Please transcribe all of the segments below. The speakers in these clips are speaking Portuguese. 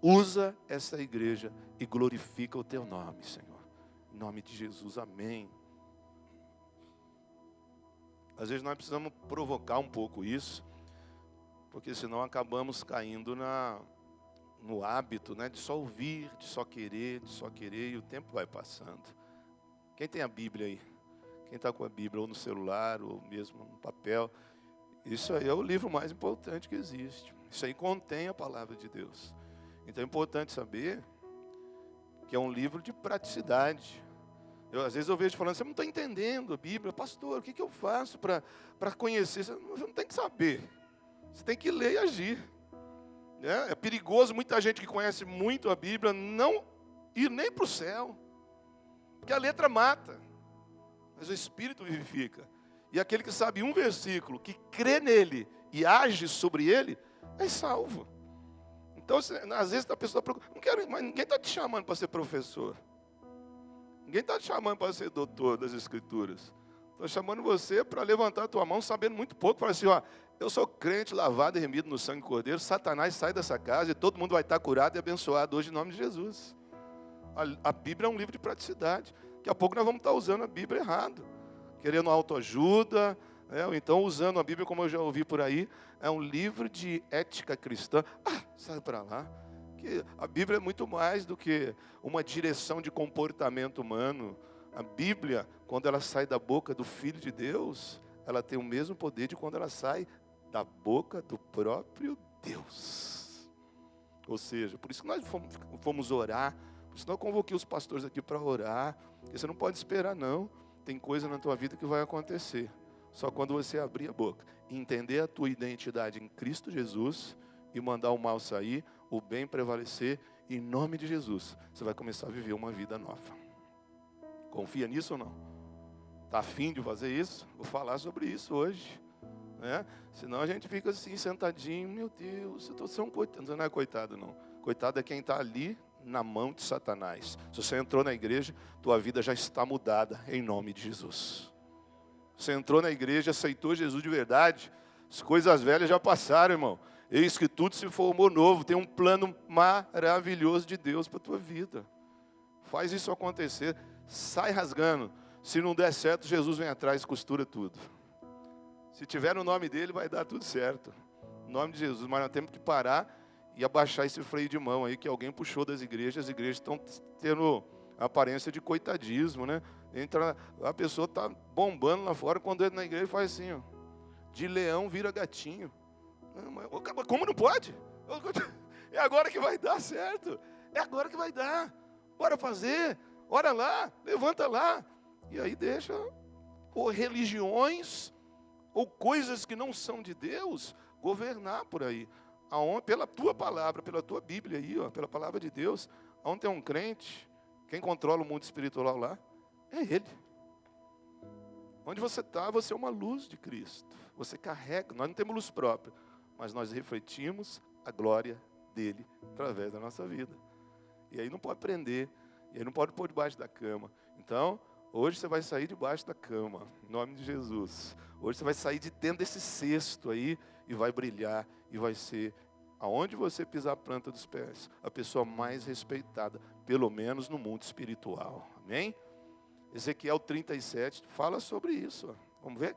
Usa essa igreja e glorifica o teu nome, Senhor. Em nome de Jesus, amém. Às vezes nós precisamos provocar um pouco isso, porque senão acabamos caindo no hábito, né, de só ouvir, de só querer, e o tempo vai passando. Quem tem a Bíblia aí? Quem está com a Bíblia ou no celular, ou mesmo no papel, isso aí é o livro mais importante que existe. Isso aí contém a palavra de Deus. Então é importante saber que é um livro de praticidade. Às vezes eu vejo falando, você não está entendendo a Bíblia. Pastor, o que eu faço para conhecer? Você não tem que saber. Você tem que ler e agir. É perigoso muita gente que conhece muito a Bíblia não ir nem para o céu. Porque a letra mata, mas o Espírito vivifica. E aquele que sabe um versículo, que crê nele e age sobre ele, é salvo. Então, às vezes a pessoa procura, não quero, mas ninguém está te chamando para ser professor. Ninguém está te chamando para ser doutor das Escrituras. Estou chamando você para levantar a tua mão, sabendo muito pouco. Falar assim, ó, eu sou crente, lavado e remido no sangue do Cordeiro. Satanás sai dessa casa e todo mundo vai estar curado e abençoado hoje em nome de Jesus. A Bíblia é um livro de praticidade. Daqui a pouco nós vamos estar usando a Bíblia errado. Querendo autoajuda, ou então usando a Bíblia, como eu já ouvi por aí, é um livro de ética cristã. Sai para lá. Que a Bíblia é muito mais do que uma direção de comportamento humano. A Bíblia, quando ela sai da boca do Filho de Deus, ela tem o mesmo poder de quando ela sai da boca do próprio Deus. Ou seja, por isso que nós fomos orar, por isso que eu convoquei os pastores aqui para orar, porque você não pode esperar não, tem coisa na tua vida que vai acontecer, só quando você abrir a boca, entender a tua identidade em Cristo Jesus e mandar o mal sair, o bem prevalecer, em nome de Jesus, você vai começar a viver uma vida nova. Confia nisso ou não? Está afim de fazer isso? Vou falar sobre isso hoje. Senão a gente fica assim, sentadinho, meu Deus, eu estou sendo um coitado. Não é coitado não. Coitado é quem está ali na mão de Satanás. Se você entrou na igreja, tua vida já está mudada, em nome de Jesus. Você entrou na igreja, aceitou Jesus de verdade, as coisas velhas já passaram, irmão. Eis que tudo se formou novo, tem um plano maravilhoso de Deus para a tua vida. Faz isso acontecer, sai rasgando. Se não der certo, Jesus vem atrás e costura tudo. Se tiver no nome dele, vai dar tudo certo. Em nome de Jesus, mas nós temos que parar e abaixar esse freio de mão aí que alguém puxou das igrejas. As igrejas estão tendo a aparência de coitadismo, né? A pessoa está bombando lá fora, quando entra na igreja faz assim, ó, de leão vira gatinho. Como não pode? É agora que vai dar certo. É agora que vai dar. Bora fazer. Ora lá, levanta lá. E aí deixa ou religiões ou coisas que não são de Deus governar por aí. Pela tua palavra, pela tua Bíblia aí, ó, pela palavra de Deus, onde tem um crente, quem controla o mundo espiritual lá é Ele. Onde você está, você é uma luz de Cristo. Você carrega, nós não temos luz própria, mas nós refletimos a glória dele através da nossa vida. E aí não pode prender, e aí não pode pôr debaixo da cama. Então, hoje você vai sair debaixo da cama, em nome de Jesus. Hoje você vai sair de dentro desse cesto aí e vai brilhar e vai ser, aonde você pisar a planta dos pés, a pessoa mais respeitada, pelo menos no mundo espiritual. Amém? Ezequiel 37 fala sobre isso. Ó. Vamos ver?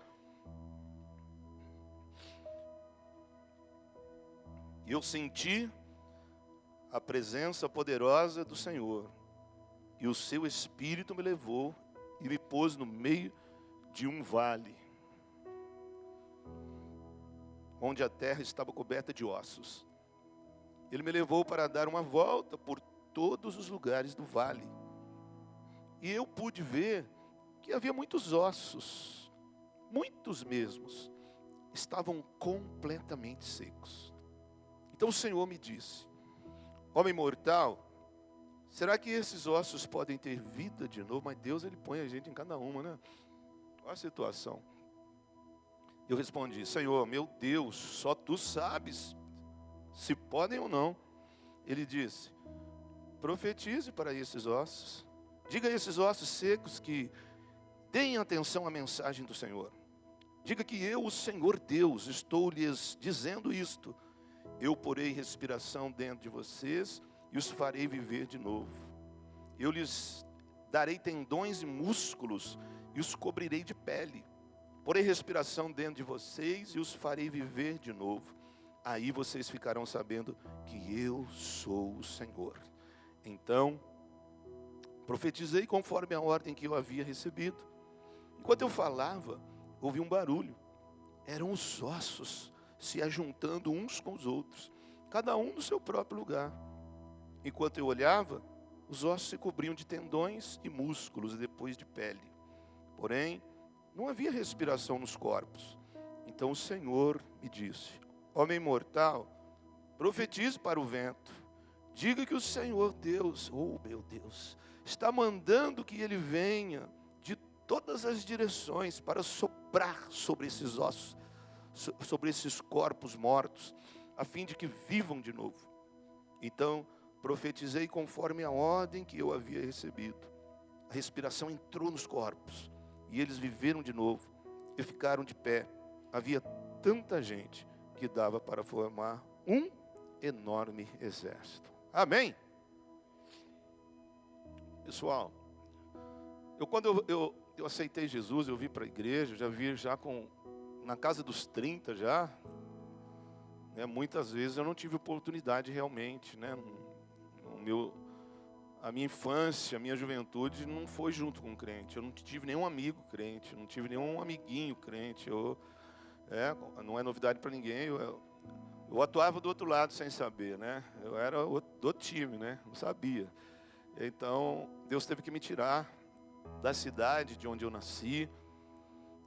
Eu senti a presença poderosa do Senhor, e o seu Espírito me levou e me pôs no meio de um vale, onde a terra estava coberta de ossos. Ele me levou para dar uma volta por todos os lugares do vale. E eu pude ver que havia muitos ossos, muitos mesmos, estavam completamente secos. Então o Senhor me disse: homem mortal, será que esses ossos podem ter vida de novo? Mas Deus, Ele põe a gente em cada uma, né? Olha a situação. Eu respondi: Senhor, meu Deus, só Tu sabes se podem ou não. Ele disse: profetize para esses ossos. Diga a esses ossos secos que deem atenção à mensagem do Senhor. Diga que eu, o Senhor Deus, estou lhes dizendo isto. Eu porei respiração dentro de vocês e os farei viver de novo. Eu lhes darei tendões e músculos e os cobrirei de pele. Porei respiração dentro de vocês e os farei viver de novo. Aí vocês ficarão sabendo que eu sou o Senhor. Então, profetizei conforme a ordem que eu havia recebido. Enquanto eu falava, houve um barulho. Eram os ossos se ajuntando uns com os outros, cada um no seu próprio lugar. Enquanto eu olhava, os ossos se cobriam de tendões e músculos, e depois de pele. Porém, não havia respiração nos corpos. Então o Senhor me disse: homem mortal, profetize para o vento. Diga que o Senhor Deus, oh meu Deus, está mandando que ele venha de todas as direções para soprar sobre esses ossos, sobre esses corpos mortos, a fim de que vivam de novo. Então profetizei conforme a ordem que eu havia recebido. A respiração entrou nos corpos e eles viveram de novo e ficaram de pé. Havia tanta gente que dava para formar um enorme exército. Amém? Pessoal, quando eu aceitei Jesus, eu vim para a igreja, já vi na casa dos 30 já. Muitas vezes eu não tive oportunidade realmente, a minha infância, a minha juventude não foi junto com crente. Eu não tive nenhum amigo crente, não tive nenhum amiguinho crente. Não é novidade para ninguém. Eu atuava do outro lado sem saber, Eu era do time, não sabia. Então, Deus teve que me tirar da cidade de onde eu nasci.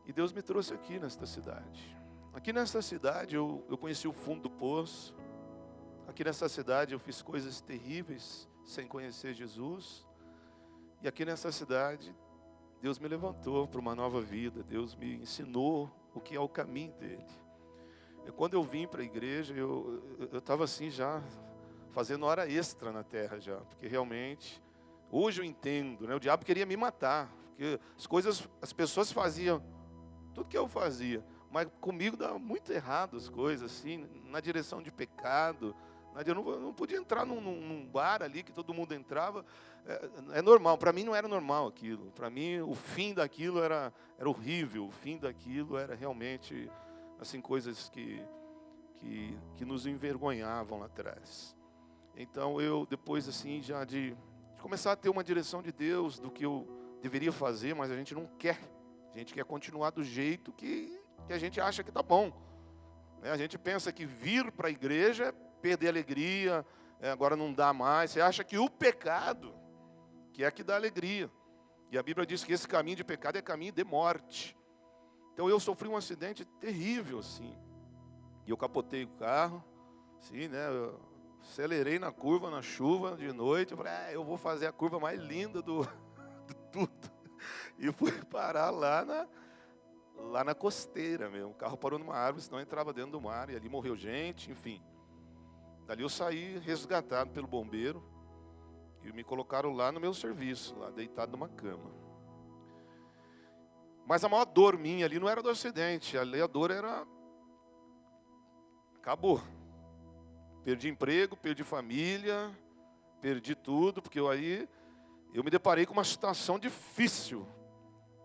E Deus me trouxe aqui nesta cidade. Aqui nesta cidade eu conheci o fundo do poço. Aqui nessa cidade eu fiz coisas terríveis sem conhecer Jesus. E aqui nessa cidade Deus me levantou para uma nova vida. Deus me ensinou o que é o caminho dele. E quando eu vim para a igreja, eu estava assim já fazendo hora extra na terra já. Porque realmente, hoje eu entendo, o diabo queria me matar. Porque as pessoas faziam tudo que eu fazia. Mas comigo dava muito errado as coisas, assim, na direção de pecado. Eu não podia entrar num bar ali que todo mundo entrava. É normal, para mim não era normal aquilo. Para mim o fim daquilo era horrível. O fim daquilo era realmente assim, coisas que nos envergonhavam lá atrás. Então eu, depois assim, já de começar a ter uma direção de Deus, do que eu deveria fazer, mas a gente não quer. A gente quer continuar do jeito que a gente acha que está bom. A gente pensa que vir para a igreja é perder a alegria, agora não dá mais. Você acha que o pecado que é que dá alegria. E a Bíblia diz que esse caminho de pecado é caminho de morte. Então eu sofri um acidente terrível, assim. E eu capotei o carro, assim, eu acelerei na curva, na chuva, de noite. Eu falei, eu vou fazer a curva mais linda do tudo. E fui parar lá na costeira mesmo. O carro parou numa árvore, senão entrava dentro do mar. E ali morreu gente, enfim. Dali eu saí resgatado pelo bombeiro. E me colocaram lá no meu serviço, lá deitado numa cama. Mas a maior dor minha ali não era do acidente. Ali a dor era... Acabou. Perdi emprego, perdi família, perdi tudo. Porque eu me deparei com uma situação difícil.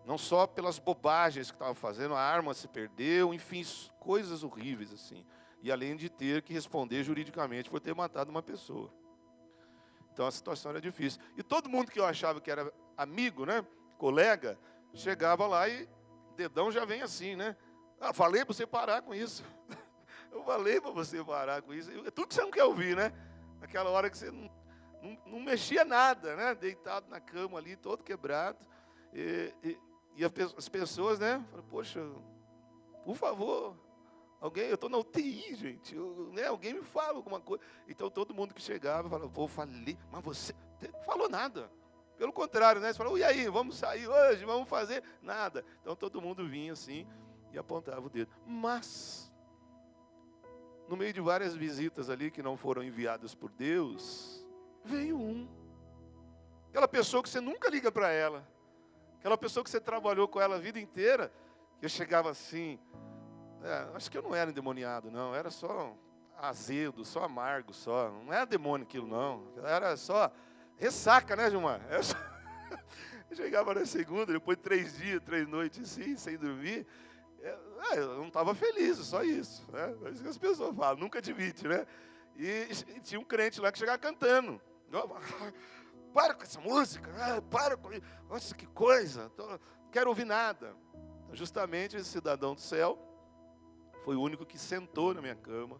Não só pelas bobagens que estava fazendo, a arma se perdeu, enfim, coisas horríveis assim. E além de ter que responder juridicamente por ter matado uma pessoa. Então a situação era difícil. E todo mundo que eu achava que era amigo, colega, chegava lá e o dedão já vem assim, falei para você parar com isso. Eu falei para você parar com isso. Tudo que você não quer ouvir, Naquela hora que você não mexia nada, Deitado na cama ali, todo quebrado. E as pessoas, falam, poxa, por favor, eu estou na UTI, gente, alguém me fala alguma coisa. Então todo mundo que chegava falava, falei, mas você não falou nada. Pelo contrário, você falou, e aí, vamos sair hoje, vamos fazer? Nada. Então todo mundo vinha assim e apontava o dedo. Mas, no meio de várias visitas ali que não foram enviadas por Deus, veio aquela pessoa que você nunca liga para ela. Aquela pessoa que você trabalhou com ela a vida inteira, eu chegava assim, acho que eu não era endemoniado, não, era só azedo, só amargo, só. Não era demônio aquilo, não. Era só ressaca, né, Gilmar? Eu chegava na segunda, depois de 3 dias, 3 noites assim, sem dormir. Eu não estava feliz, só isso. Né? É isso que as pessoas falam, nunca admite, né? E tinha um crente lá que chegava cantando. Para com essa música, para com isso. Nossa, que coisa, não quero ouvir nada. Justamente esse cidadão do céu foi o único que sentou na minha cama.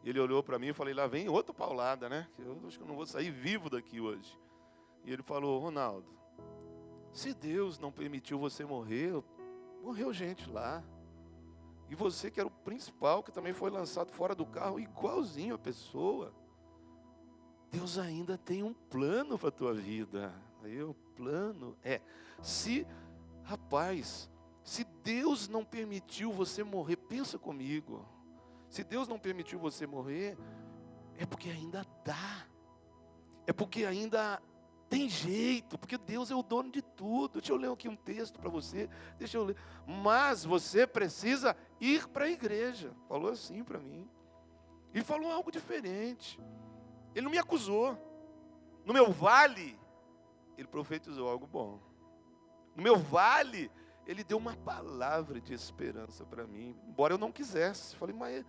Ele olhou para mim e falei, lá vem outra paulada, né? Eu acho que eu não vou sair vivo daqui hoje. E ele falou, Ronaldo, se Deus não permitiu você morrer, morreu gente lá. E você que era o principal, que também foi lançado fora do carro, igualzinho a pessoa. Deus ainda tem um plano para a tua vida. Aí o plano se Deus não permitiu você morrer, pensa comigo. Se Deus não permitiu você morrer, é porque ainda dá. É porque ainda tem jeito, porque Deus é o dono de tudo. Deixa eu ler aqui um texto para você. Deixa eu ler. Mas você precisa ir para a igreja. Falou assim para mim. Ele falou algo diferente. Ele não me acusou. No meu vale, ele profetizou algo bom. No meu vale, ele deu uma palavra de esperança para mim. Embora eu não quisesse. Falei, mas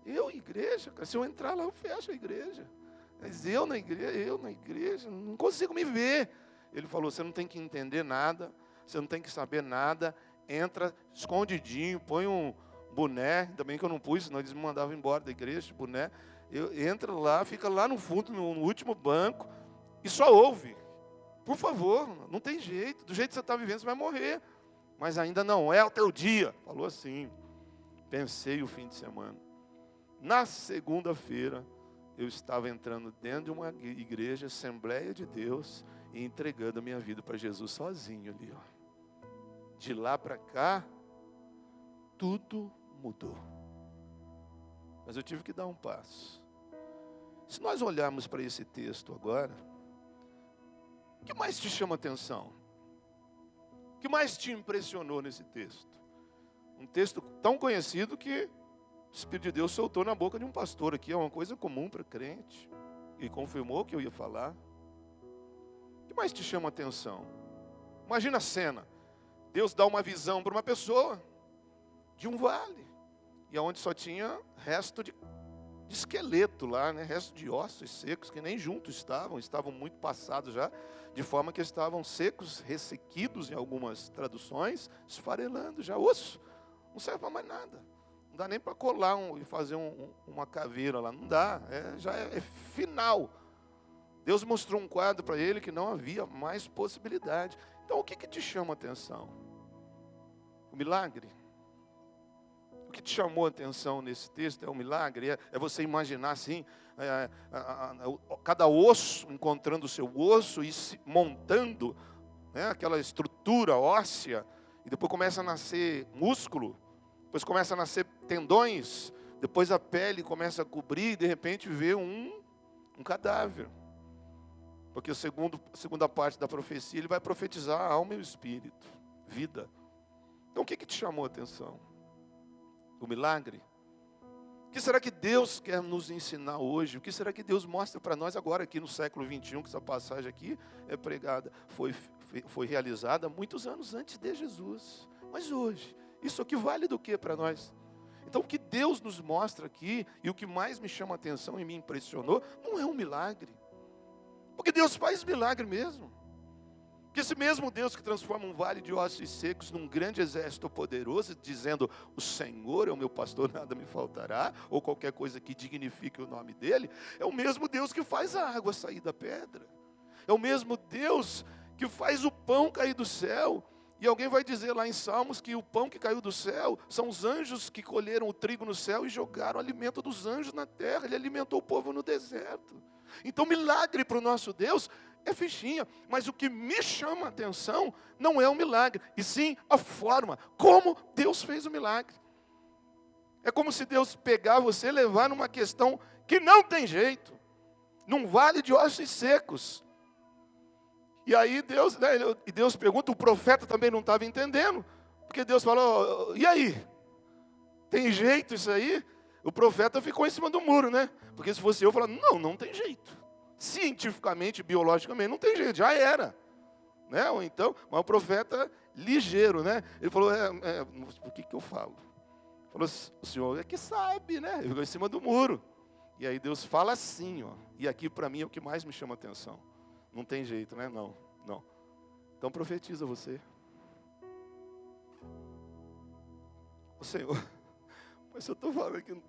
eu, igreja, cara, se eu entrar lá, eu fecho a igreja. Mas eu na igreja, não consigo me ver. Ele falou, você não tem que entender nada, você não tem que saber nada, entra escondidinho, põe um boné, ainda bem que eu não pus, senão eles me mandavam embora da igreja, boné. Entra lá, fica lá no fundo, no último banco, e só ouve. Por favor, não tem jeito, do jeito que você está vivendo, você vai morrer. Mas ainda não é o teu dia. Falou assim, pensei o fim de semana. Na segunda-feira, eu estava entrando dentro de uma igreja, Assembleia de Deus, e entregando a minha vida para Jesus sozinho ali. Ó. De lá para cá, tudo mudou. Mas eu tive que dar um passo. Se nós olharmos para esse texto agora, o que mais te chama atenção? O que mais te impressionou nesse texto? Um texto tão conhecido que o Espírito de Deus soltou na boca de um pastor aqui, é uma coisa comum para crente. E confirmou que eu ia falar. O que mais te chama atenção? Imagina a cena. Deus dá uma visão para uma pessoa de um vale. E onde só tinha resto de esqueleto lá, né? Resto de ossos secos, que nem juntos estavam muito passados já, de forma que estavam secos, ressequidos em algumas traduções, esfarelando já, osso, não serve para mais nada. Não dá nem para colar e fazer uma caveira lá, não dá, já é final. Deus mostrou um quadro para ele que não havia mais possibilidade. Então o que te chama a atenção? O milagre? O que te chamou a atenção nesse texto é o milagre, é você imaginar assim, cada osso encontrando o seu osso e se montando, né, aquela estrutura óssea, e depois começa a nascer músculo, depois começa a nascer tendões, depois a pele começa a cobrir e de repente vê um cadáver. Porque a segunda parte da profecia, ele vai profetizar a alma e o espírito, vida. Então o que te chamou a atenção? O milagre? O que será que Deus quer nos ensinar hoje? O que será que Deus mostra para nós agora, aqui no século 21, que essa passagem aqui é pregada, foi realizada muitos anos antes de Jesus. Mas hoje, isso aqui vale do que para nós? Então o que Deus nos mostra aqui, e o que mais me chama a atenção e me impressionou, não é um milagre. Porque Deus faz milagre mesmo. Porque esse mesmo Deus que transforma um vale de ossos secos num grande exército poderoso, dizendo, o Senhor é o meu pastor, nada me faltará, ou qualquer coisa que dignifique o nome dele, é o mesmo Deus que faz a água sair da pedra. É o mesmo Deus que faz o pão cair do céu. E alguém vai dizer lá em Salmos que o pão que caiu do céu são os anjos que colheram o trigo no céu e jogaram o alimento dos anjos na terra. Ele alimentou o povo no deserto. Então milagre para o nosso Deus é fichinha, mas o que me chama a atenção não é o milagre, e sim a forma como Deus fez o milagre. É como se Deus pegar você e levar numa questão que não tem jeito, num vale de ossos secos. E aí Deus pergunta, o profeta também não estava entendendo, porque Deus falou, e aí? Tem jeito isso aí? O profeta ficou em cima do muro, né? Porque se fosse eu, falava, não tem jeito. Cientificamente, biologicamente, não tem jeito, já era. Né? Ou então, mas o profeta ligeiro, né? Ele falou, o que eu falo? Ele falou, o senhor é que sabe, né? Ele ficou em cima do muro. E aí Deus fala assim, ó. E aqui para mim é o que mais me chama a atenção. Não tem jeito, né? Não. Então profetiza você. O Senhor, mas eu estou falando que eu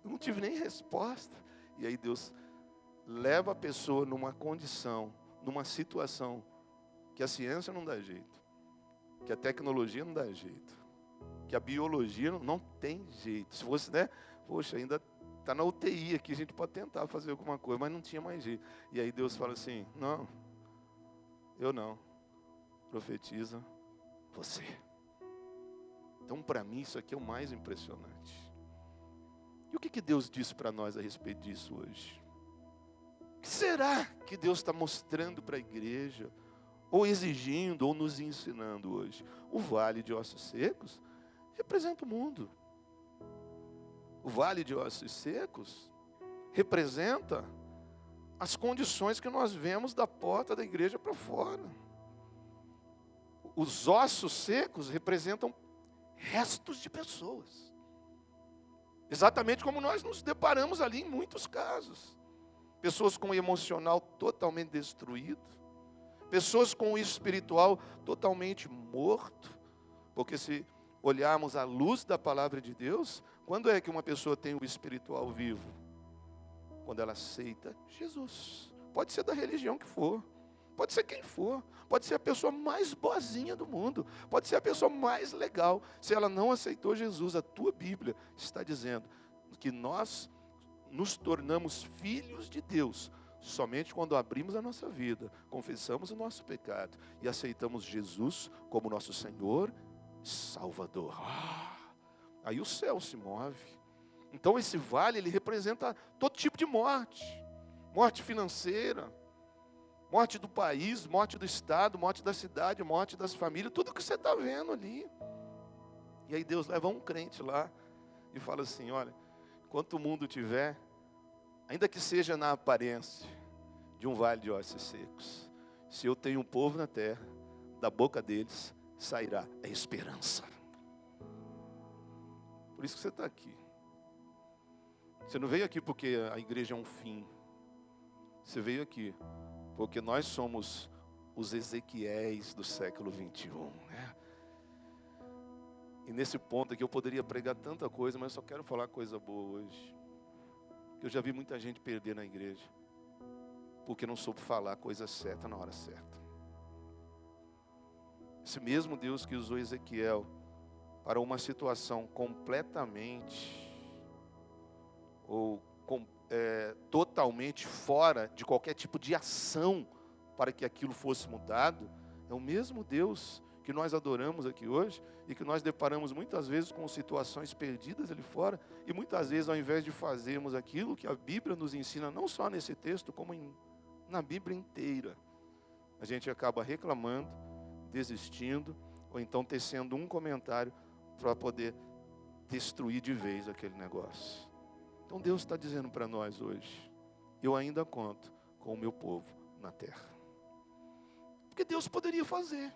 não tive nem resposta. E aí Deus leva a pessoa numa condição, numa situação que a ciência não dá jeito, que a tecnologia não dá jeito, que a biologia não tem jeito. Se fosse, né? Poxa, ainda está na UTI aqui, a gente pode tentar fazer alguma coisa, mas não tinha mais jeito. E aí Deus fala assim, não, eu não, profetiza você. Então, para mim, isso aqui é o mais impressionante. E o que Deus disse para nós a respeito disso hoje? O que será que Deus está mostrando para a igreja, ou exigindo, ou nos ensinando hoje? O vale de ossos secos representa o mundo. O vale de ossos secos representa as condições que nós vemos da porta da igreja para fora. Os ossos secos representam restos de pessoas. Exatamente como nós nos deparamos ali em muitos casos. Pessoas com o emocional totalmente destruído. Pessoas com o espiritual totalmente morto. Porque se olharmos à luz da palavra de Deus, quando é que uma pessoa tem o espiritual vivo? Quando ela aceita Jesus. Pode ser da religião que for. Pode ser quem for. Pode ser a pessoa mais boazinha do mundo. Pode ser a pessoa mais legal. Se ela não aceitou Jesus, a tua Bíblia está dizendo que nós nos tornamos filhos de Deus somente quando abrimos a nossa vida, confessamos o nosso pecado e aceitamos Jesus como nosso Senhor e Salvador. Aí o céu se move. Então esse vale, ele representa todo tipo de morte. Morte financeira, morte do país, morte do estado, morte da cidade, morte das famílias, tudo que você está vendo ali. E aí Deus leva um crente lá e fala assim, olha, enquanto o mundo tiver, ainda que seja na aparência de um vale de ossos secos, se eu tenho um povo na terra, da boca deles sairá a esperança. Por isso que você está aqui. Você não veio aqui porque a igreja é um fim. Você veio aqui porque nós somos os Ezequiéis do século 21, né? E nesse ponto aqui eu poderia pregar tanta coisa, mas eu só quero falar coisa boa hoje. Eu já vi muita gente perder na igreja, porque não soube falar a coisa certa na hora certa. Esse mesmo Deus que usou Ezequiel para uma situação completamente, totalmente fora de qualquer tipo de ação para que aquilo fosse mudado, é o mesmo Deus que nós adoramos aqui hoje e que nós deparamos muitas vezes com situações perdidas ali fora e muitas vezes ao invés de fazermos aquilo que a Bíblia nos ensina, não só nesse texto, como na Bíblia inteira, a gente acaba reclamando, desistindo ou então tecendo um comentário para poder destruir de vez aquele negócio. Então Deus está dizendo para nós hoje, eu ainda conto com o meu povo na terra. Porque Deus poderia fazer.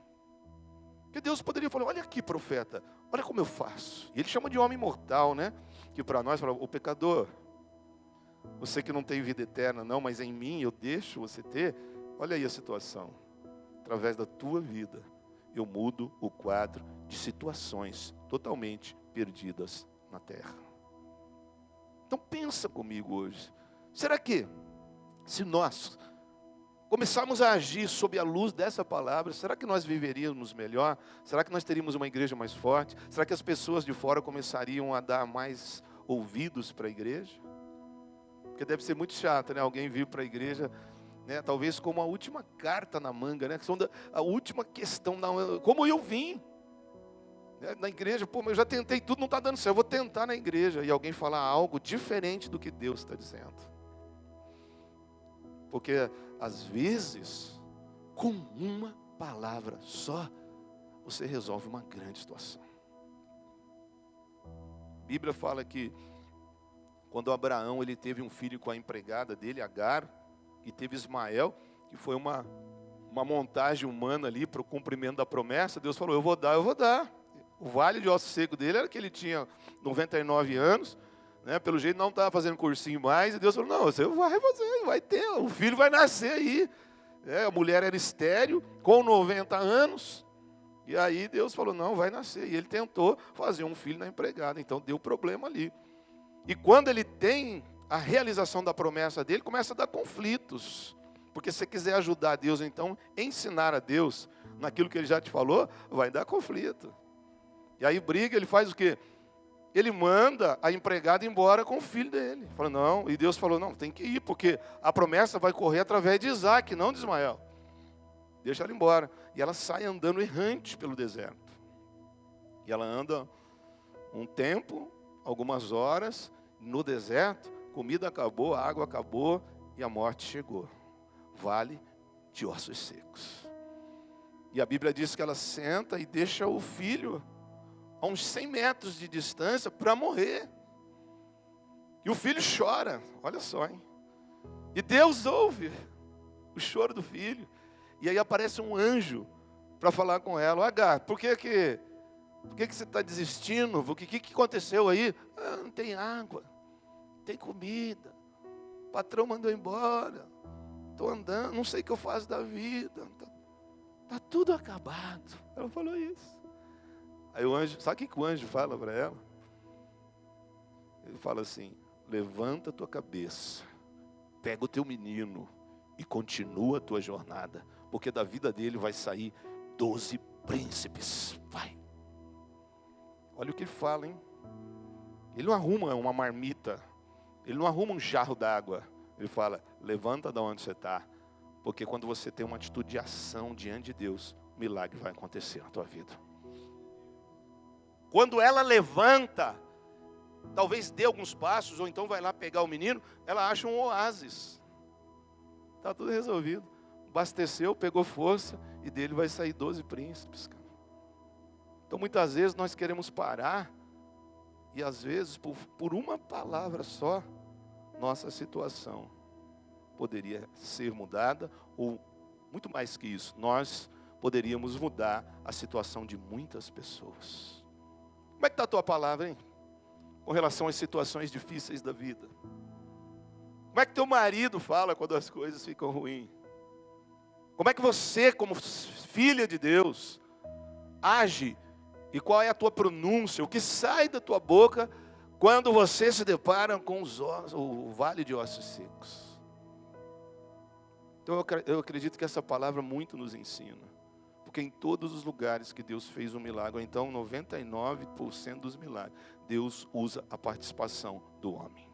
Porque Deus poderia falar, olha aqui, profeta, olha como eu faço. E ele chama de homem mortal, né? Que para nós fala, o pecador, você que não tem vida eterna não, mas em mim eu deixo você ter. Olha aí a situação. Através da tua vida, eu mudo o quadro de situações totalmente perdidas na terra. Então pensa comigo hoje. Será que, se nós começarmos a agir sob a luz dessa palavra, será que nós viveríamos melhor? Será que nós teríamos uma igreja mais forte? Será que as pessoas de fora começariam a dar mais ouvidos para a igreja? Porque deve ser muito chato, né? Alguém vir para a igreja, né? Talvez como a última carta na manga, né? A última questão, como eu vim na igreja, pô, mas eu já tentei tudo, não está dando certo, eu vou tentar na igreja. E alguém falar algo diferente do que Deus está dizendo. Porque às vezes, com uma palavra só, você resolve uma grande situação. A Bíblia fala que quando Abraão ele teve um filho com a empregada dele, Agar, e teve Ismael, que foi uma montagem humana ali para o cumprimento da promessa, Deus falou, eu vou dar. O vale de osso seco dele era que ele tinha 99 anos, né? Pelo jeito não estava fazendo cursinho mais, e Deus falou, não, você vai fazer, vai ter, o filho vai nascer aí. A mulher era estéril, com 90 anos, e aí Deus falou, não, vai nascer. E ele tentou fazer um filho na empregada, então deu problema ali. E quando ele tem a realização da promessa dele, começa a dar conflitos. Porque se você quiser ajudar Deus, então, ensinar a Deus naquilo que ele já te falou, vai dar conflito. E aí briga, ele faz o quê? Ele manda a empregada embora com o filho dele. Fala, não, e Deus falou, não, tem que ir, porque a promessa vai correr através de Isaac, não de Ismael. Deixa ela embora. E ela sai andando errante pelo deserto. E ela anda um tempo, algumas horas, no deserto, comida acabou, a água acabou e a morte chegou. Vale de ossos secos. E a Bíblia diz que ela senta e deixa o filho a uns 100 metros de distância para morrer. E o filho chora, olha só, hein? E Deus ouve o choro do filho. E aí aparece um anjo para falar com ela. Agar, por que você está desistindo? O que aconteceu aí? Ah, não tem água, não tem comida. O patrão mandou embora. Estou andando, não sei o que eu faço da vida. Está tudo acabado. Ela falou isso. Aí o anjo, sabe o que o anjo fala para ela? Ele fala assim, levanta a tua cabeça, pega o teu menino e continua a tua jornada, porque da vida dele vai sair 12 príncipes. Vai. Olha o que ele fala, hein? Ele não arruma uma marmita, ele não arruma um jarro d'água. Ele fala, levanta da onde você está, porque quando você tem uma atitude de ação diante de Deus, o milagre vai acontecer na tua vida. Quando ela levanta, talvez dê alguns passos, ou então vai lá pegar o menino, ela acha um oásis. Está tudo resolvido. Abasteceu, pegou força, e dele vai sair 12 príncipes. Cara. Então muitas vezes nós queremos parar, e às vezes por uma palavra só, nossa situação poderia ser mudada, ou muito mais que isso, nós poderíamos mudar a situação de muitas pessoas. Como é que está a tua palavra, hein? Com relação às situações difíceis da vida. Como é que teu marido fala quando as coisas ficam ruins? Como é que você, como filha de Deus, age? E qual é a tua pronúncia? O que sai da tua boca quando você se depara com o vale de ossos secos? Então eu acredito que essa palavra muito nos ensina. Porque em todos os lugares que Deus fez um milagre, ou então 99% dos milagres, Deus usa a participação do homem.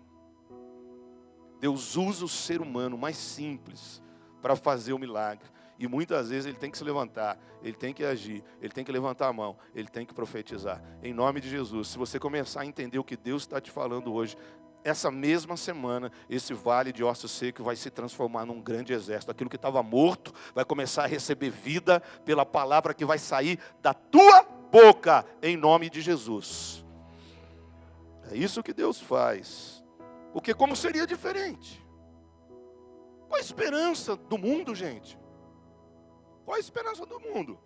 Deus usa o ser humano mais simples para fazer o milagre. E muitas vezes ele tem que se levantar, ele tem que agir, ele tem que levantar a mão, ele tem que profetizar. Em nome de Jesus, se você começar a entender o que Deus está te falando hoje, essa mesma semana, esse vale de ossos secos vai se transformar num grande exército. Aquilo que estava morto vai começar a receber vida pela palavra que vai sair da tua boca, em nome de Jesus. É isso que Deus faz. Porque como seria diferente? Qual a esperança do mundo, gente? Qual a esperança do mundo?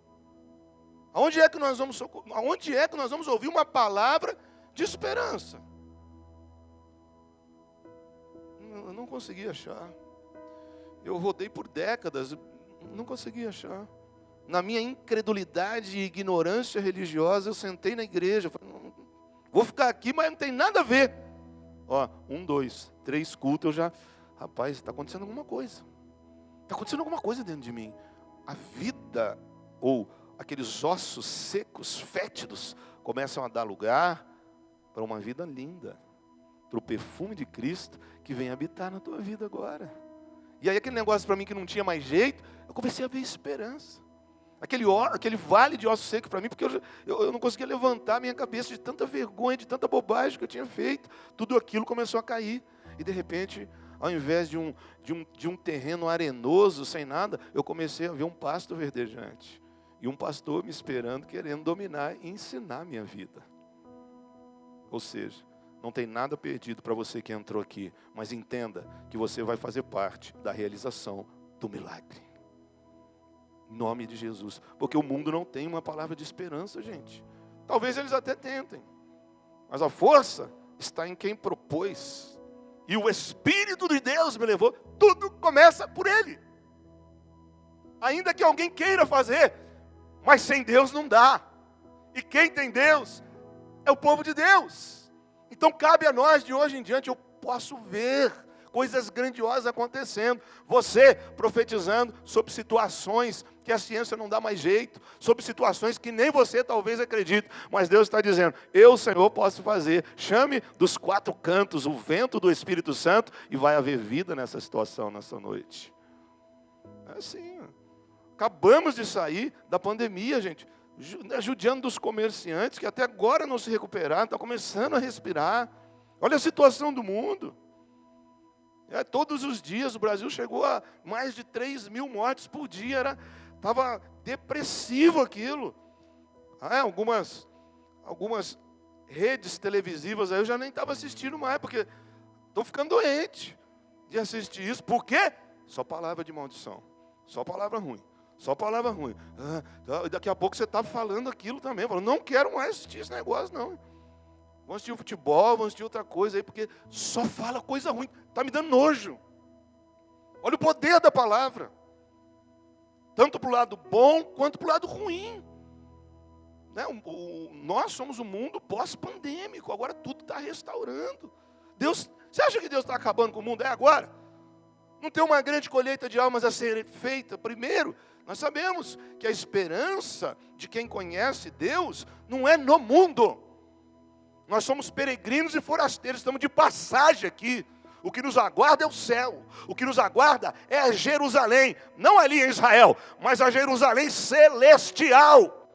Aonde é que nós vamos ouvir uma palavra de esperança? Eu não consegui achar. Eu rodei por décadas, não consegui achar. Na minha incredulidade e ignorância religiosa, eu sentei na igreja, falei, não, vou ficar aqui, mas não tem nada a ver. 1, 2, 3 cultos, eu já, rapaz, está acontecendo alguma coisa. Está acontecendo alguma coisa dentro de mim. A vida, ou aqueles ossos secos, fétidos, começam a dar lugar para uma vida linda. Para o perfume de Cristo que vem habitar na tua vida agora. E aí aquele negócio para mim que não tinha mais jeito, eu comecei a ver esperança. Aquele vale de ossos secos para mim, porque eu não conseguia levantar a minha cabeça de tanta vergonha, de tanta bobagem que eu tinha feito. Tudo aquilo começou a cair. E de repente, ao invés de um terreno arenoso, sem nada, eu comecei a ver um pasto verdejante. E um pastor me esperando, querendo dominar e ensinar a minha vida. Ou seja, não tem nada perdido para você que entrou aqui. Mas entenda que você vai fazer parte da realização do milagre. Em nome de Jesus. Porque o mundo não tem uma palavra de esperança, gente. Talvez eles até tentem. Mas a força está em quem propôs. E o Espírito de Deus me levou. Tudo começa por Ele. Ainda que alguém queira fazer, mas sem Deus não dá. E quem tem Deus é o povo de Deus. Então cabe a nós, de hoje em diante, eu posso ver coisas grandiosas acontecendo. Você profetizando sobre situações que a ciência não dá mais jeito, sobre situações que nem você talvez acredite, mas Deus está dizendo, eu, Senhor, posso fazer. Chame dos quatro cantos o vento do Espírito Santo e vai haver vida nessa situação, nessa noite. É assim, acabamos de sair da pandemia, gente, judiando dos comerciantes que até agora não se recuperaram, estão começando a respirar. Olha a situação do mundo. Todos os dias o Brasil chegou a mais de 3.000 mortes por dia. Estava depressivo aquilo. Algumas redes televisivas aí eu já nem estava assistindo mais, porque estou ficando doente de assistir isso. Por quê? Só palavra de maldição. Só palavra ruim. Só palavra ruim. Daqui a pouco você está falando aquilo também. Falando, não quero mais assistir esse negócio, não. Vamos assistir o futebol, vamos assistir outra coisa aí, porque só fala coisa ruim. Está me dando nojo. Olha o poder da palavra. Tanto para o lado bom, quanto para o lado ruim. Nós somos um mundo pós-pandêmico. Agora tudo está restaurando. Você acha que Deus está acabando com o mundo? É agora? Não tem uma grande colheita de almas a ser feita? Primeiro, nós sabemos que a esperança de quem conhece Deus não é no mundo. Nós somos peregrinos e forasteiros, estamos de passagem aqui. O que nos aguarda é o céu. O que nos aguarda é a Jerusalém. Não ali em Israel, mas a Jerusalém celestial.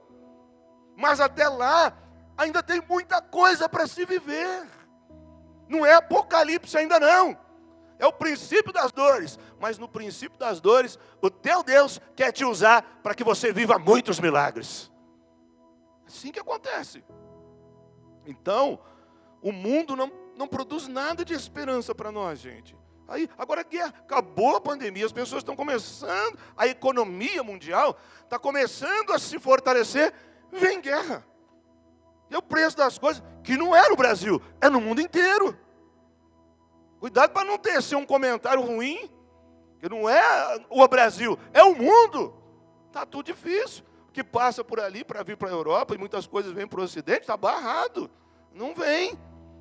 Mas até lá, ainda tem muita coisa para se viver. Não é Apocalipse ainda não. É o princípio das dores. Mas no princípio das dores, o teu Deus quer te usar para que você viva muitos milagres. Assim que acontece. Então, o mundo não produz nada de esperança para nós, gente. Agora a guerra, acabou a pandemia, as pessoas estão começando, a economia mundial está começando a se fortalecer, vem guerra. E é o preço das coisas, que não é no Brasil, é no mundo inteiro. Cuidado para não ter um comentário ruim, que não é o Brasil, é o mundo. Está tudo difícil. O que passa por ali para vir para a Europa, e muitas coisas vêm para o Ocidente, está barrado. Não vem.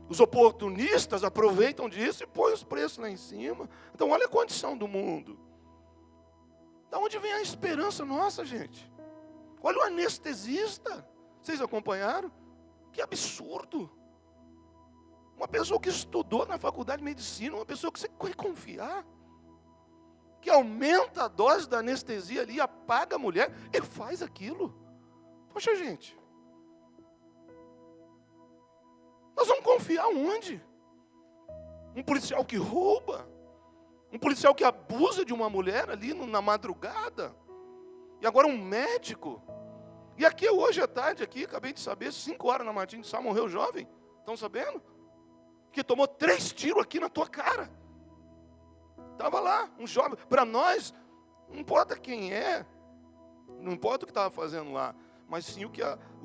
Os oportunistas aproveitam disso e põem os preços lá em cima. Então olha a condição do mundo. Da onde vem a esperança nossa, gente? Olha o anestesista. Vocês acompanharam? Que absurdo. Uma pessoa que estudou na faculdade de medicina, uma pessoa que você pode confiar, que aumenta a dose da anestesia ali, apaga a mulher, ele faz aquilo. Poxa, gente. Nós vamos confiar onde? Um policial que rouba? Um policial que abusa de uma mulher ali na madrugada? E agora um médico? E aqui hoje à tarde, acabei de saber, 5 horas na Martins de Sá, morreu o jovem. Estão sabendo? Que tomou 3 tiros aqui na tua cara. Estava lá, um jovem. Para nós, não importa quem é, não importa o que estava fazendo lá, mas sim o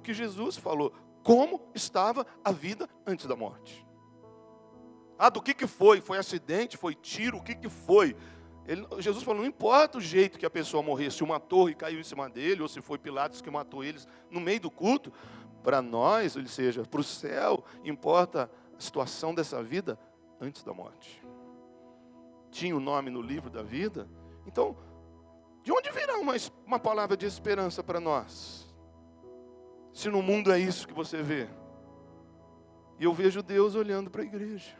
que Jesus falou. Como estava a vida antes da morte. Do que foi? Foi acidente? Foi tiro? O que foi? Jesus falou, não importa o jeito que a pessoa morresse, se uma torre caiu em cima dele, ou se foi Pilatos que matou eles no meio do culto. Para nós, ou seja, para o céu, importa a situação dessa vida antes da morte. Tinha o nome no livro da vida. Então, de onde virá uma palavra de esperança para nós? Se no mundo é isso que você vê. E eu vejo Deus olhando para a igreja.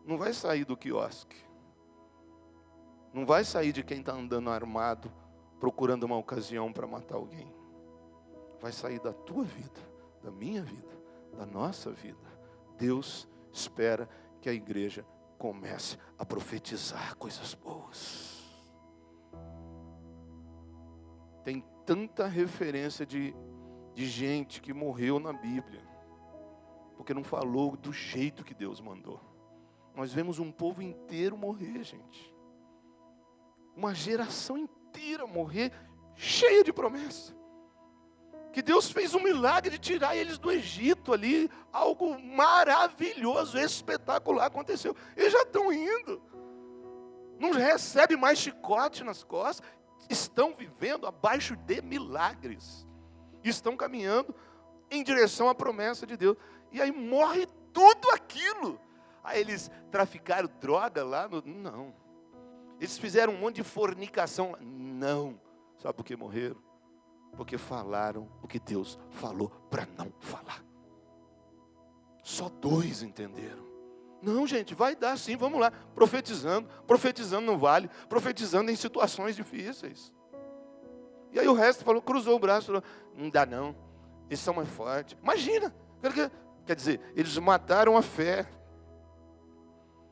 Não vai sair do quiosque. Não vai sair de quem está andando armado, procurando uma ocasião para matar alguém. Vai sair da tua vida, da minha vida, da nossa vida. Deus espera que a igreja comece a profetizar coisas boas. Tem tanta referência de gente que morreu na Bíblia. porque não falou do jeito que Deus mandou. Nós vemos um povo inteiro morrer, gente. Uma geração inteira morrer, cheia de promessa. Que Deus fez um milagre de tirar eles do Egito ali. Algo maravilhoso, espetacular aconteceu. Eles já estão indo. Não recebem mais chicote nas costas. Estão vivendo abaixo de milagres. Estão caminhando em direção à promessa de Deus. E aí morre tudo aquilo. Aí eles traficaram droga lá? Não. Eles fizeram um monte de fornicação lá? Não. Sabe por que morreram? Porque falaram o que Deus falou para não falar. Só 2 entenderam. Não, gente, vai dar sim, vamos lá. Profetizando no vale, profetizando em situações difíceis. E aí o resto falou, cruzou o braço, falou, não dá não, eles são mais fortes. Imagina, quer dizer, eles mataram a fé.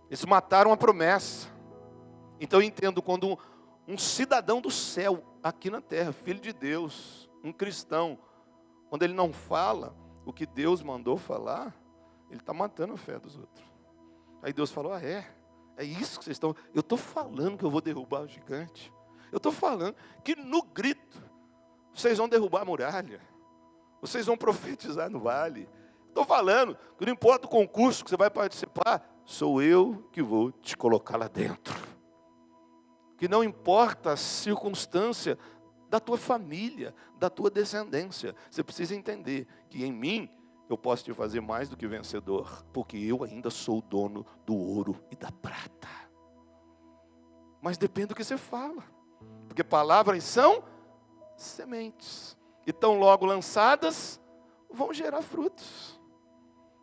Eles mataram a promessa. Então eu entendo quando um cidadão do céu, aqui na terra, filho de Deus, um cristão, quando ele não fala o que Deus mandou falar, ele está matando a fé dos outros. Aí Deus falou, é isso que vocês estão... Eu estou falando que eu vou derrubar o gigante. Eu estou falando que no grito, vocês vão derrubar a muralha. Vocês vão profetizar no vale. Estou falando que não importa o concurso que você vai participar, sou eu que vou te colocar lá dentro. Que não importa a circunstância da tua família, da tua descendência. Você precisa entender que em mim eu posso te fazer mais do que vencedor, porque eu ainda sou o dono do ouro e da prata. Mas depende do que você fala. Porque palavras são sementes. E tão logo lançadas, vão gerar frutos.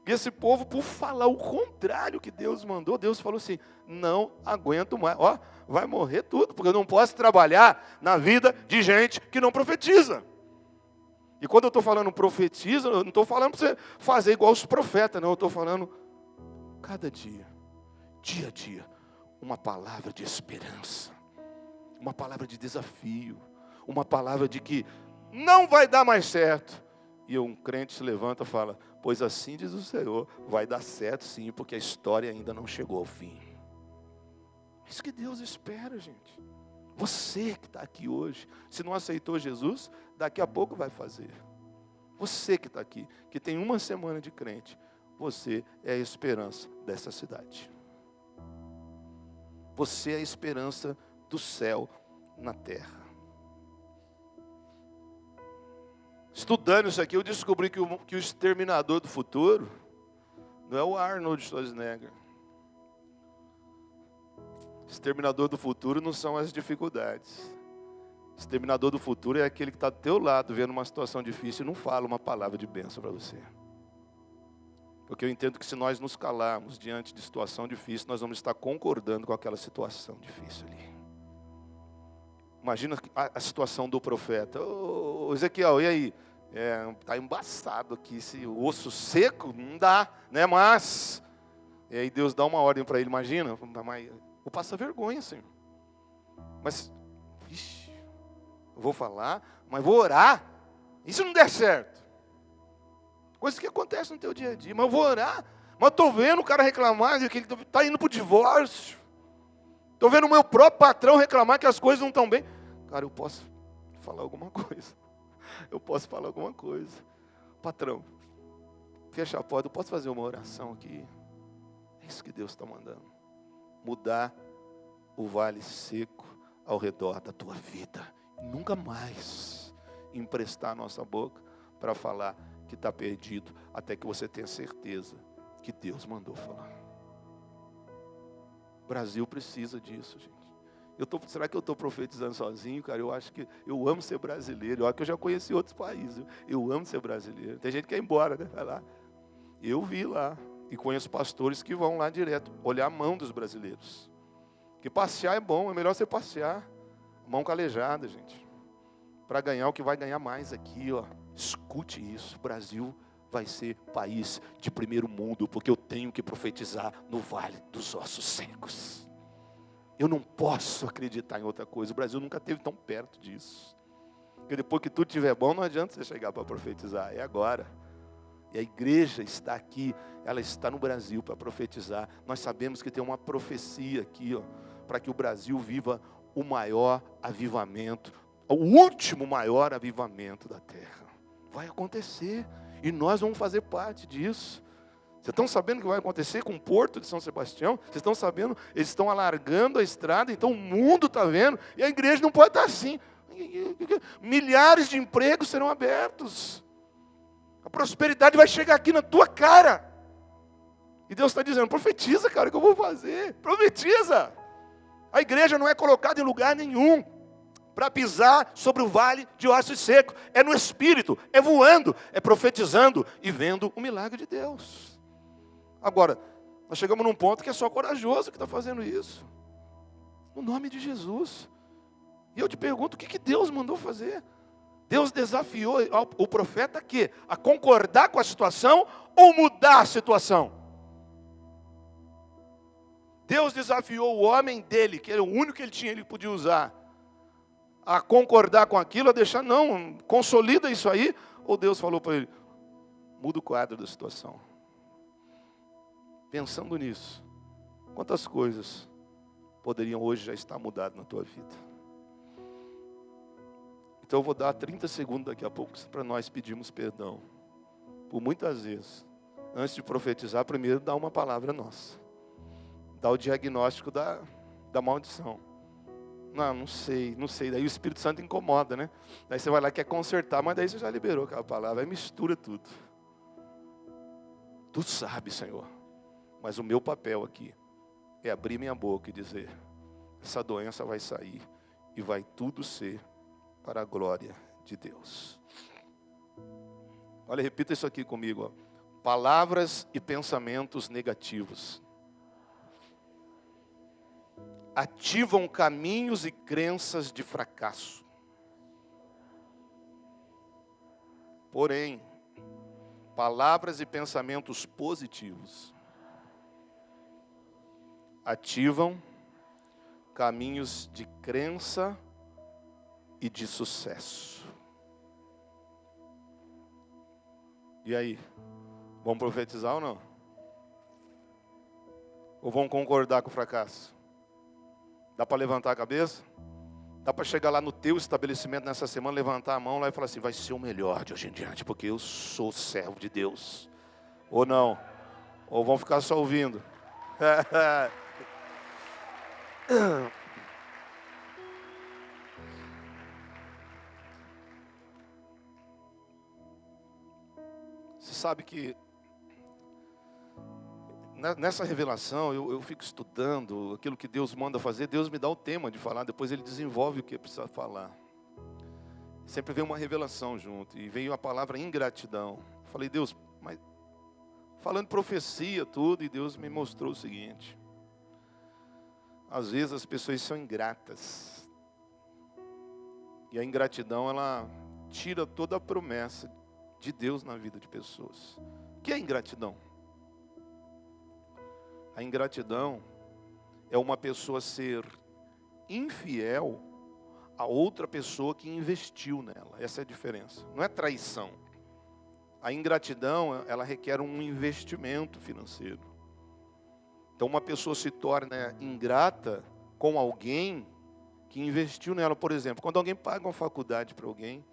E esse povo, por falar o contrário que Deus mandou, Deus falou assim, não aguento mais. Ó, vai morrer tudo, porque eu não posso trabalhar na vida de gente que não profetiza. E quando eu estou falando profetiza, eu não estou falando para você fazer igual os profetas, não. Eu estou falando cada dia, dia a dia, uma palavra de esperança. Uma palavra de desafio. Uma palavra de que não vai dar mais certo. E um crente se levanta e fala, pois assim diz o Senhor, vai dar certo sim, porque a história ainda não chegou ao fim. É isso que Deus espera, gente. Você que está aqui hoje, se não aceitou Jesus, daqui a pouco vai fazer. Você que está aqui, que tem uma semana de crente, você é a esperança dessa cidade. Você é a esperança do céu na terra. Estudando isso aqui, eu descobri que o exterminador do futuro não é o Arnold Schwarzenegger. Exterminador do futuro não são as dificuldades. Exterminador do futuro é aquele que está do teu lado, vendo uma situação difícil e não fala uma palavra de bênção para você. Porque eu entendo que se nós nos calarmos diante de situação difícil, nós vamos estar concordando com aquela situação difícil ali. Imagina a situação do profeta. Ô Ezequiel, e aí? Está embaçado aqui, esse osso seco, não dá, né? Mas, e aí Deus dá uma ordem para ele, imagina, vou passar vergonha, Senhor. Mas, vixe, eu vou falar, mas vou orar, e se não der certo? Coisa que acontece no teu dia a dia, mas eu vou orar, mas estou vendo o cara reclamar que ele está indo para o divórcio. Estou vendo o meu próprio patrão reclamar que as coisas não estão bem. Cara, eu posso falar alguma coisa. Eu posso falar alguma coisa. Patrão, fecha a porta, eu posso fazer uma oração aqui? É isso que Deus está mandando. Mudar o vale seco ao redor da tua vida. Nunca mais emprestar a nossa boca para falar que está perdido, até que você tenha certeza que Deus mandou falar. O Brasil precisa disso, gente. Será que eu estou profetizando sozinho, cara? Eu acho que eu amo ser brasileiro. Eu acho que eu já conheci outros países. Eu amo ser brasileiro. Tem gente que quer ir embora, né? Vai lá. Eu vi lá. E conheço pastores que vão lá direto, olhar a mão dos brasileiros. Que passear é bom, é melhor você passear. Mão calejada, gente. Para ganhar o que vai ganhar mais aqui, ó. Escute isso. O Brasil vai ser país de primeiro mundo, porque eu tenho que profetizar no vale dos ossos secos. Eu não posso acreditar em outra coisa. O Brasil nunca esteve tão perto disso. Porque depois que tudo estiver bom, não adianta você chegar para profetizar. É agora. E a igreja está aqui, ela está no Brasil para profetizar. Nós sabemos que tem uma profecia aqui, ó, para que o Brasil viva o maior avivamento, o último maior avivamento da terra. Vai acontecer, e nós vamos fazer parte disso. Vocês estão sabendo o que vai acontecer com o Porto de São Sebastião? Vocês estão sabendo? Eles estão alargando a estrada, então o mundo está vendo, e a igreja não pode estar assim. Milhares de empregos serão abertos. A prosperidade vai chegar aqui na tua cara. E Deus está dizendo, profetiza, cara, o que eu vou fazer? Profetiza. A igreja não é colocada em lugar nenhum para pisar sobre o vale de ossos secos. É no Espírito, é voando, é profetizando e vendo o milagre de Deus. Agora, nós chegamos num ponto que é só corajoso que está fazendo isso. No nome de Jesus. E eu te pergunto, o que Deus mandou fazer? Deus desafiou o profeta a quê? A concordar com a situação ou mudar a situação? Deus desafiou o homem dele, que era o único que ele tinha, ele podia usar, a concordar com aquilo, a deixar, não, consolida isso aí, ou Deus falou para ele, muda o quadro da situação. Pensando nisso, quantas coisas poderiam hoje já estar mudadas na tua vida? Então eu vou dar 30 segundos daqui a pouco para nós pedirmos perdão. Por muitas vezes, antes de profetizar, primeiro dá uma palavra nossa. Dá o diagnóstico da maldição. Não sei. Daí o Espírito Santo incomoda, né? Daí você vai lá e quer consertar, mas daí você já liberou aquela palavra. Aí mistura tudo. Tu sabe, Senhor. Mas o meu papel aqui é abrir minha boca e dizer, essa doença vai sair e vai tudo ser para a glória de Deus. Olha, repita isso aqui comigo. Ó. Palavras e pensamentos negativos ativam caminhos e crenças de fracasso. Porém, palavras e pensamentos positivos ativam caminhos de crença e de sucesso. E aí? Vamos profetizar ou não? Ou vamos concordar com o fracasso? Dá para levantar a cabeça? Dá para chegar lá no teu estabelecimento nessa semana, levantar a mão lá e falar assim, vai ser o melhor de hoje em diante, porque eu sou servo de Deus. Ou não? Ou vão ficar só ouvindo? Você sabe que nessa revelação eu fico estudando aquilo que Deus manda fazer. Deus me dá o tema de falar, depois Ele desenvolve o que precisa falar. Sempre vem uma revelação junto, e veio a palavra ingratidão. Falei, Deus, mas falando profecia, tudo, e Deus me mostrou o seguinte. Às vezes as pessoas são ingratas. E a ingratidão, ela tira toda a promessa de Deus na vida de pessoas. O que é ingratidão? A ingratidão é uma pessoa ser infiel a outra pessoa que investiu nela. Essa é a diferença. Não é traição. A ingratidão, ela requer um investimento financeiro. Então uma pessoa se torna ingrata com alguém que investiu nela. Por exemplo, quando alguém paga uma faculdade para alguém,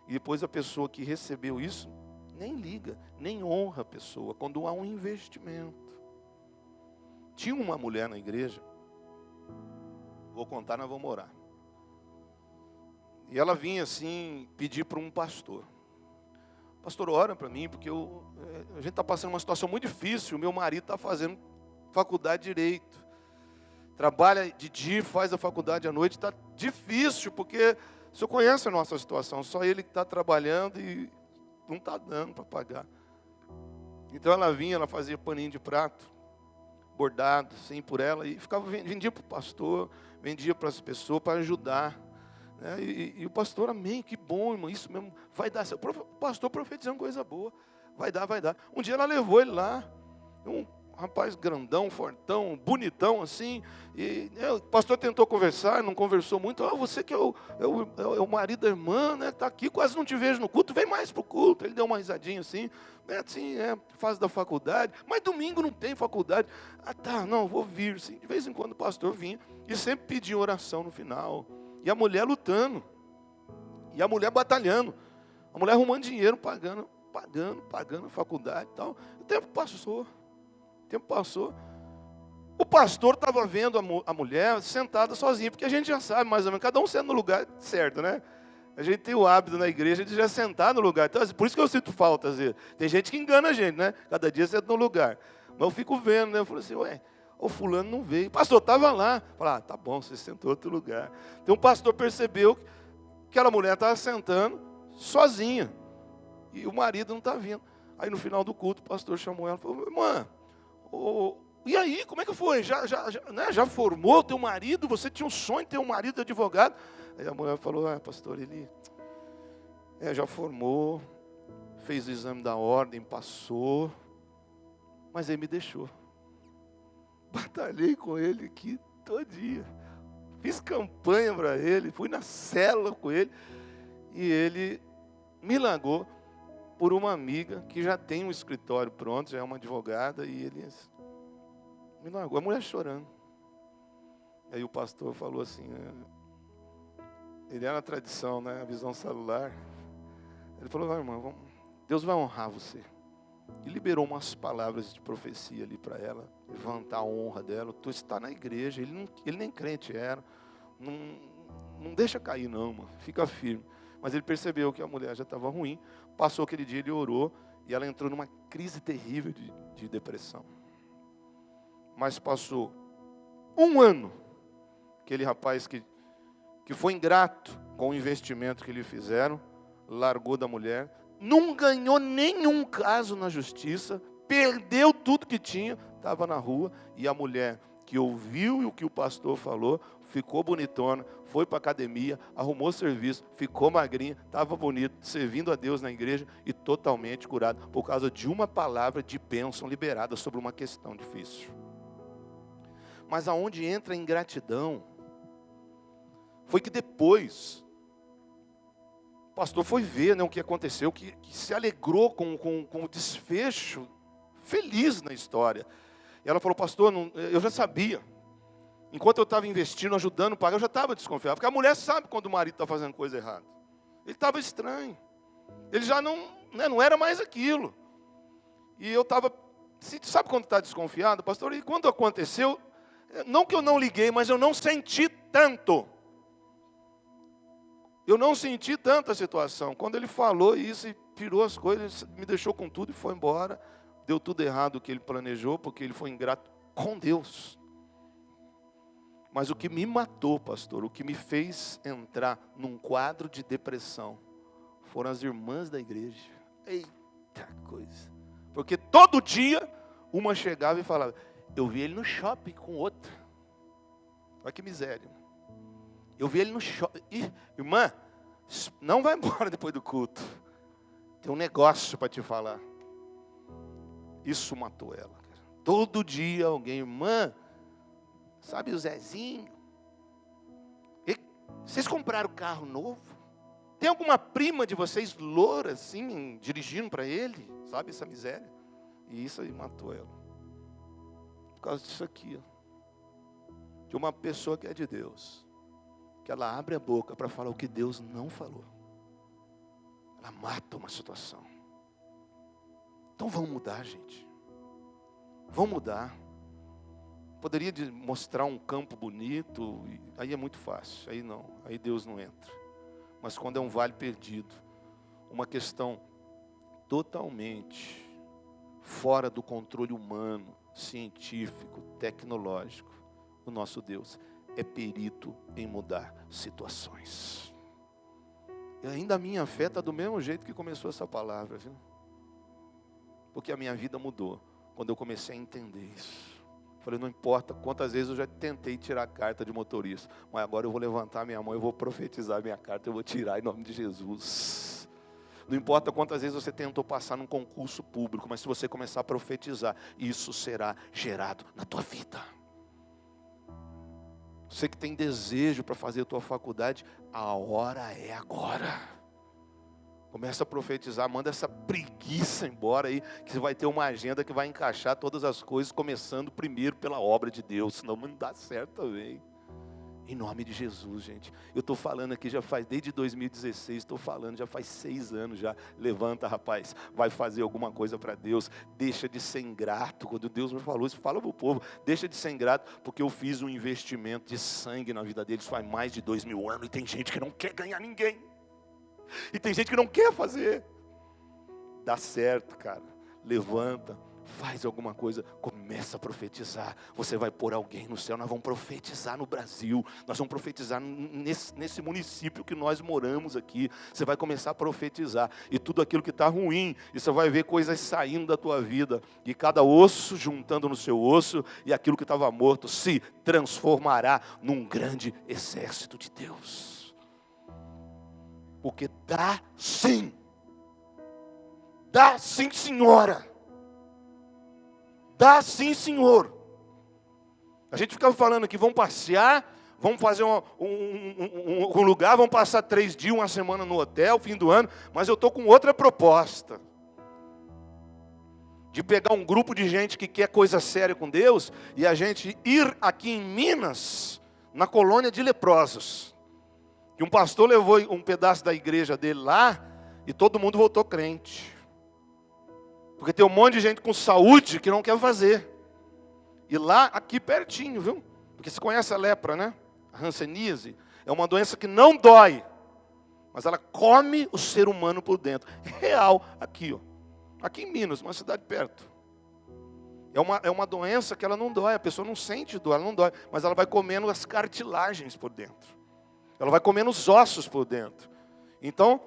e depois a pessoa que recebeu isso, nem liga, nem honra a pessoa, quando há um investimento. Tinha uma mulher na igreja, vou contar, nós vamos orar. E ela vinha assim, pedir para um pastor. Pastor, ora para mim, porque a gente está passando uma situação muito difícil, o meu marido está fazendo faculdade de Direito. Trabalha de dia, faz a faculdade à noite, está difícil, porque o senhor conhece a nossa situação, só ele que está trabalhando e não está dando para pagar. Então ela vinha, ela fazia paninho de prato, bordado, assim, por ela, e vendia para o pastor, vendia para as pessoas, para ajudar. Né? E o pastor, amém, que bom, irmão, isso mesmo, vai dar. O pastor profetizando coisa boa, vai dar. Um dia ela levou ele lá, rapaz grandão, fortão, bonitão assim. E o pastor tentou conversar, não conversou muito. Você que é o marido da irmã, né? Está aqui, quase não te vejo no culto, vem mais para o culto. Ele deu uma risadinha assim, fase da faculdade, mas domingo não tem faculdade. Tá, não, vou vir. Sim. De vez em quando o pastor vinha e sempre pedia oração no final. E a mulher lutando, e a mulher batalhando, a mulher arrumando dinheiro, pagando a faculdade e tal. O tempo passou. O pastor estava vendo a mulher sentada sozinha, porque a gente já sabe mais ou menos, cada um sendo no lugar certo, né? A gente tem o hábito na igreja de já sentar no lugar. Então, por isso que eu sinto falta, às vezes. Tem gente que engana a gente, né? Cada dia senta no lugar. Mas eu fico vendo, né? Eu falo assim, o fulano não veio. Pastor, estava lá. Fala, tá bom, você sentou em outro lugar. Então o pastor percebeu que aquela mulher estava sentando sozinha. E o marido não está vindo. Aí no final do culto, o pastor chamou ela e falou, irmã, e aí, como é que foi? Já formou teu marido? Você tinha um sonho de ter um marido advogado? Aí a mulher falou, pastor, ele já formou, fez o exame da ordem, passou, mas ele me deixou. Batalhei com ele aqui todo dia. Fiz campanha para ele, fui na célula com ele, e ele me largou por uma amiga que já tem um escritório pronto, já é uma advogada, e ele me largou, a mulher chorando. Aí o pastor falou assim, ele era a tradição, né, a visão celular. Ele falou, irmã, Deus vai honrar você. E liberou umas palavras de profecia ali para ela, levantar a honra dela. Tu está na igreja, ele nem crente era. Não deixa cair não, mano, fica firme. Mas ele percebeu que a mulher já estava ruim. Passou aquele dia, ele orou, e ela entrou numa crise terrível de depressão. Mas passou um ano, aquele rapaz que foi ingrato com o investimento que lhe fizeram, largou da mulher, não ganhou nenhum caso na justiça, perdeu tudo que tinha, estava na rua, e a mulher que ouviu o que o pastor falou, ficou bonitona, foi para a academia, arrumou serviço, ficou magrinha, estava bonito, servindo a Deus na igreja e totalmente curada, por causa de uma palavra de bênção liberada sobre uma questão difícil. Mas aonde entra a ingratidão, foi que depois, o pastor foi ver, né, o que aconteceu, que se alegrou com o desfecho, feliz na história. E ela falou, pastor, eu já sabia. Enquanto eu estava investindo, ajudando, pagando, eu já estava desconfiado. Porque a mulher sabe quando o marido está fazendo coisa errada. Ele estava estranho. Ele já não era mais aquilo. E eu estava, sabe quando está desconfiado, pastor? E quando aconteceu, não que eu não liguei, mas eu não senti tanto. Eu não senti tanta situação. Quando ele falou isso e tirou as coisas, me deixou com tudo e foi embora. Deu tudo errado o que ele planejou, porque ele foi ingrato com Deus. Mas o que me matou, pastor, o que me fez entrar num quadro de depressão, foram as irmãs da igreja. Eita coisa. Porque todo dia, uma chegava e falava, eu vi ele no shopping com outra. Olha que miséria. Eu vi ele no shopping. Irmã, não vai embora depois do culto. Tem um negócio para te falar. Isso matou ela. Cara. Todo dia alguém, irmã, sabe o Zezinho? Vocês compraram carro novo? Tem alguma prima de vocês loura, assim, dirigindo para ele? Sabe essa miséria? E isso aí matou ela. Por causa disso aqui, ó. De uma pessoa que é de Deus. Que ela abre a boca para falar o que Deus não falou. Ela mata uma situação. Então vamos mudar, gente. Vamos mudar. Poderia mostrar um campo bonito, aí é muito fácil, aí não, aí Deus não entra. Mas quando é um vale perdido, uma questão totalmente fora do controle humano, científico, tecnológico, o nosso Deus é perito em mudar situações. E ainda a minha fé está do mesmo jeito que começou essa palavra, viu? Porque a minha vida mudou quando eu comecei a entender isso. Falei, não importa quantas vezes eu já tentei tirar a carta de motorista, mas agora eu vou levantar minha mão, eu vou profetizar minha carta, eu vou tirar em nome de Jesus. Não importa quantas vezes você tentou passar num concurso público, mas se você começar a profetizar, isso será gerado na tua vida. Você que tem desejo para fazer a tua faculdade, a hora é agora. Começa a profetizar, manda essa preguiça embora aí, que você vai ter uma agenda que vai encaixar todas as coisas, começando primeiro pela obra de Deus, senão não dá certo também. Em nome de Jesus, gente. Eu estou falando aqui já faz, desde 2016, estou falando, já faz 6 anos já. Levanta, rapaz, vai fazer alguma coisa para Deus. Deixa de ser ingrato. Quando Deus me falou isso, fala para o povo, deixa de ser ingrato, porque eu fiz um investimento de sangue na vida deles faz mais de 2000 anos, e tem gente que não quer ganhar ninguém. E tem gente que não quer fazer. Dá certo, cara. Levanta, faz alguma coisa, começa a profetizar. Você vai pôr alguém no céu. Nós vamos profetizar no Brasil. Nós vamos profetizar nesse município que nós moramos aqui. Você vai começar a profetizar. E tudo aquilo que está ruim, e você vai ver coisas saindo da tua vida. E cada osso juntando no seu osso. E aquilo que estava morto se transformará num grande exército de Deus. Porque dá sim. Dá sim, senhora. Dá sim, senhor. A gente ficava falando aqui, vamos passear, vamos fazer um lugar, vamos passar 3 dias, 1 semana no hotel, fim do ano. Mas eu estou com outra proposta. De pegar um grupo de gente que quer coisa séria com Deus, e a gente ir aqui em Minas, na colônia de leprosos. E um pastor levou um pedaço da igreja dele lá, e todo mundo voltou crente. Porque tem um monte de gente com saúde que não quer fazer. E lá, aqui pertinho, viu? Porque você conhece a lepra, né? A hanseníase. É uma doença que não dói, mas ela come o ser humano por dentro. Real, aqui, ó. Aqui em Minas, uma cidade perto. É uma doença que ela não dói, a pessoa não sente dor, ela não dói. Mas ela vai comendo as cartilagens por dentro. Ela vai comendo os ossos por dentro. Então,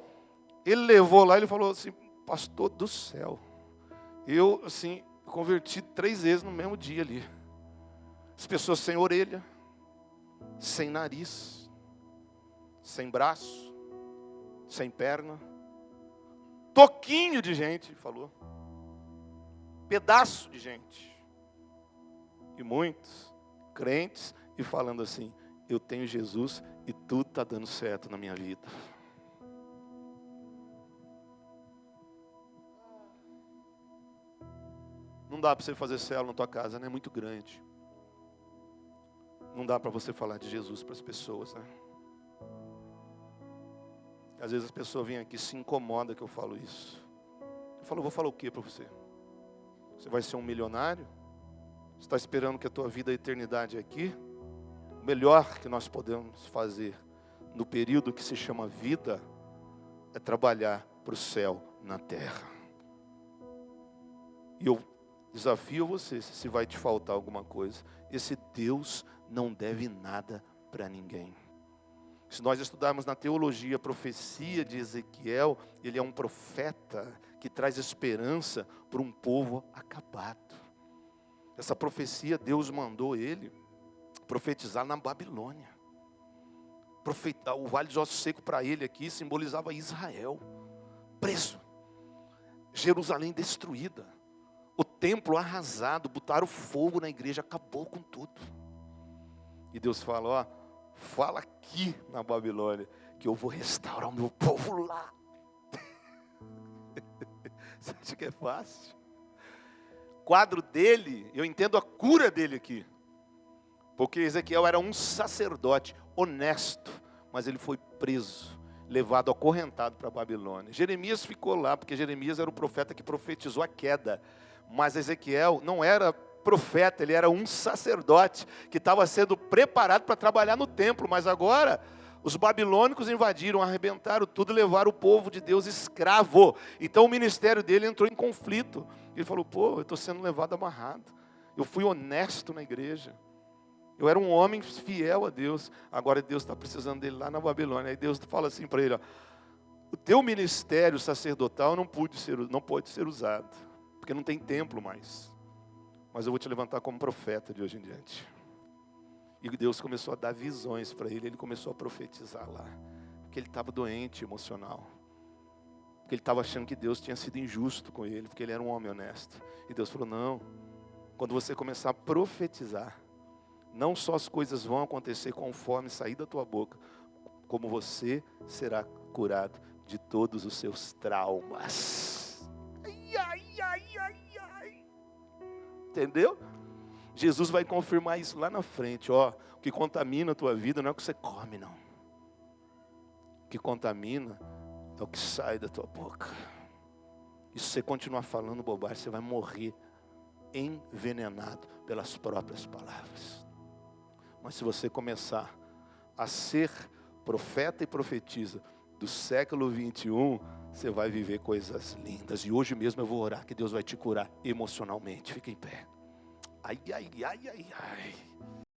ele levou lá, ele falou assim, pastor do céu, eu, assim, converti 3 vezes no mesmo dia ali. As pessoas sem orelha, sem nariz, sem braço, sem perna. Toquinho de gente, falou. Pedaço de gente. E muitos crentes e falando assim, eu tenho Jesus e tudo está dando certo na minha vida. Não dá para você fazer célula na tua casa, né? É muito grande. Não dá para você falar de Jesus para as pessoas, né? Às vezes as pessoas vêm aqui e se incomodam que eu falo isso. Eu falo, vou falar o que para você? Você vai ser um milionário? Você está esperando que a tua vida, a eternidade é aqui? O melhor que nós podemos fazer no período que se chama vida é trabalhar para o céu na terra. E eu desafio você, se vai te faltar alguma coisa, esse Deus não deve nada para ninguém. Se nós estudarmos na teologia a profecia de Ezequiel, ele é um profeta que traz esperança para um povo acabado. Essa profecia Deus mandou ele profetizar na Babilônia. O vale de ossos seco para ele aqui simbolizava Israel, preso. Jerusalém destruída. O templo arrasado, botaram fogo na igreja, acabou com tudo. E Deus fala, ó, fala aqui na Babilônia, que eu vou restaurar o meu povo lá. Você acha que é fácil? O quadro dele, eu entendo a cura dele aqui. Porque Ezequiel era um sacerdote honesto, mas ele foi preso, levado acorrentado para a Babilônia. Jeremias ficou lá, porque Jeremias era o profeta que profetizou a queda. Mas Ezequiel não era profeta, ele era um sacerdote que estava sendo preparado para trabalhar no templo. Mas agora, os babilônicos invadiram, arrebentaram tudo e levaram o povo de Deus escravo. Então o ministério dele entrou em conflito. Ele falou, pô, eu estou sendo levado amarrado. Eu fui honesto na igreja. Eu era um homem fiel a Deus. Agora Deus está precisando dele lá na Babilônia. Aí Deus fala assim para ele, ó, o teu ministério sacerdotal não pode ser usado, porque não tem templo mais. Mas eu vou te levantar como profeta de hoje em diante. E Deus começou a dar visões para ele. Ele começou a profetizar lá. Porque ele estava doente emocional. Porque ele estava achando que Deus tinha sido injusto com ele, porque ele era um homem honesto. E Deus falou, não, quando você começar a profetizar, não só as coisas vão acontecer conforme sair da tua boca, como você será curado de todos os seus traumas. Ai, ai, ai, ai, ai. Entendeu? Jesus vai confirmar isso lá na frente. Ó, o que contamina a tua vida não é o que você come, não. O que contamina é o que sai da tua boca. E se você continuar falando bobagem, você vai morrer envenenado pelas próprias palavras. Mas se você começar a ser profeta e profetiza do século 21, você vai viver coisas lindas. E hoje mesmo eu vou orar que Deus vai te curar emocionalmente. Fica em pé. Ai, ai, ai, ai, ai.